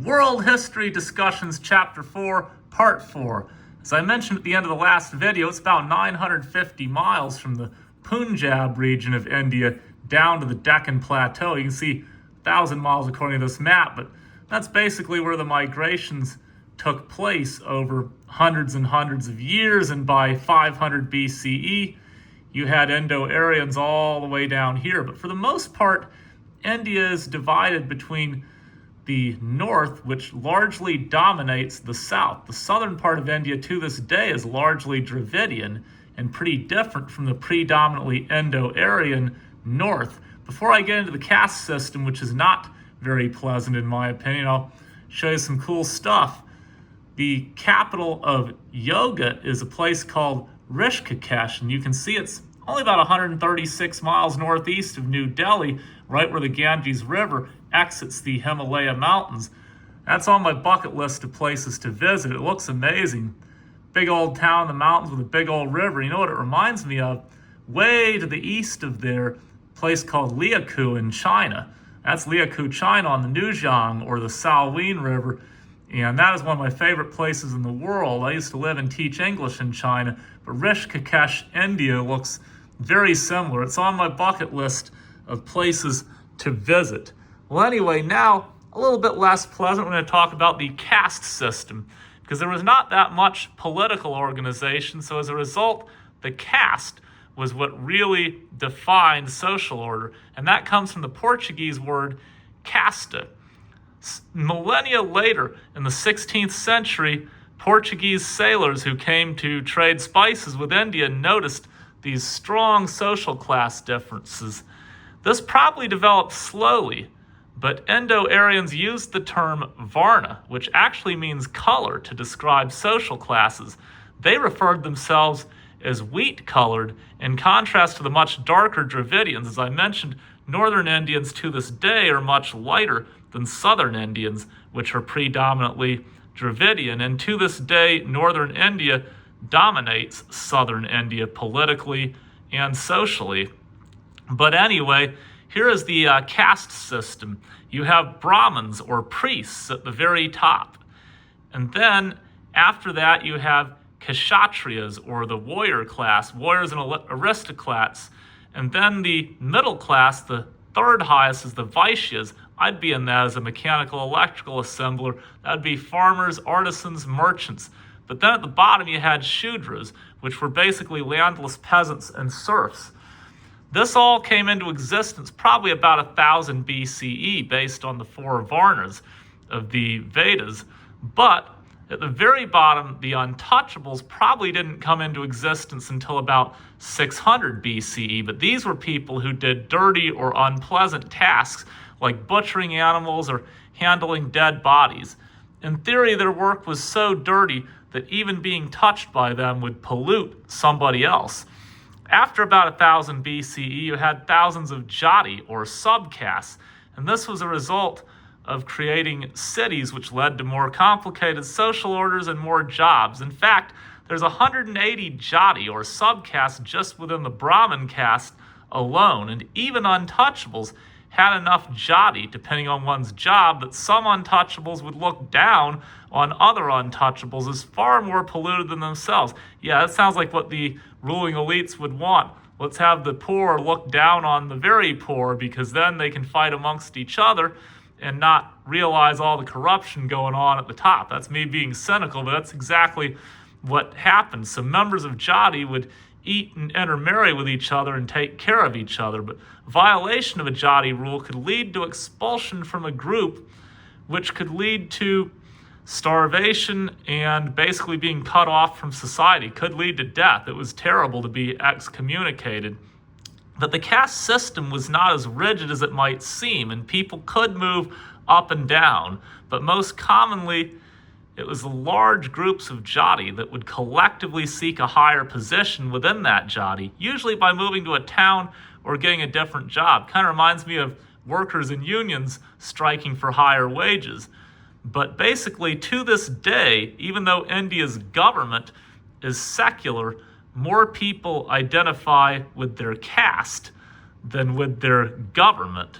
World History Discussions Chapter 4, Part 4. As I mentioned at the end of the last video, it's about 950 miles from the Punjab region of India down to the Deccan Plateau. You can see 1,000 miles according to this map, but that's basically where the migrations took place over hundreds and hundreds of years, and by 500 BCE, you had Indo-Aryans all the way down here. But for the most part, India is divided between the north, which largely dominates the south. The southern part of India to this day is largely Dravidian and pretty different from the predominantly Indo-Aryan north. Before I get into the caste system, which is not very pleasant in my opinion, I'll show you some cool stuff. The capital of yoga is a place called Rishikesh, and you can see it's only about 136 miles northeast of New Delhi, right where the Ganges River exits the Himalaya mountains. That's on my bucket list of places to visit. It looks amazing. Big old town in the mountains with a big old river. You know what it reminds me of? Way to the east of there, a place called Liakou in China. That's Liakou, China on the Nujiang or the Salween River. And that is one of my favorite places in the world. I used to live and teach English in China, but Rishikesh, India looks very similar. It's on my bucket list of places to visit. Well, anyway, now a little bit less pleasant. We're going to talk about the caste system, because there was not that much political organization. So as a result, the caste was what really defined social order. And that comes from the Portuguese word caste. Millennia later, in the 16th century, Portuguese sailors who came to trade spices with India noticed these strong social class differences. This probably developed slowly, but Indo-Aryans used the term Varna, which actually means color, to describe social classes. They referred themselves as wheat-colored, in contrast to the much darker Dravidians. As I mentioned, northern Indians to this day are much lighter than southern Indians, which are predominantly Dravidian. And to this day, northern India dominates southern India politically and socially. But anyway, here is the caste system. You have Brahmins or priests at the very top. And then after that, you have Kshatriyas or the warrior class, warriors and aristocrats. And then the middle class, the third highest, is the Vaishyas. I'd be in that as a mechanical electrical assembler. That'd be farmers, artisans, merchants. But then at the bottom you had Shudras, which were basically landless peasants and serfs. This all came into existence probably about 1000 BCE based on the four Varnas of the Vedas. But at the very bottom, the untouchables probably didn't come into existence until about 600 BCE. But these were people who did dirty or unpleasant tasks like butchering animals or handling dead bodies. In theory, their work was so dirty that even being touched by them would pollute somebody else. After about 1000 BCE, you had thousands of jati, or subcastes, and this was a result of creating cities, which led to more complicated social orders and more jobs. In fact, there's 180 jati, or subcastes, just within the Brahmin caste alone, and even untouchables had enough jati, depending on one's job, that some untouchables would look down on other untouchables as far more polluted than themselves. Yeah, that sounds like what the ruling elites would want. Let's have the poor look down on the very poor, because then they can fight amongst each other and not realize all the corruption going on at the top. That's me being cynical, but that's exactly what happened. So members of jati would eat and intermarry with each other and take care of each other. But violation of a jati rule could lead to expulsion from a group, which could lead to starvation and basically being cut off from society. Could lead to death. It was terrible to be excommunicated. But the caste system was not as rigid as it might seem, and people could move up and down. But most commonly, it was the large groups of jati that would collectively seek a higher position within that jati, usually by moving to a town or getting a different job. Kind of reminds me of workers and unions striking for higher wages. But basically, to this day, even though India's government is secular, more people identify with their caste than with their government.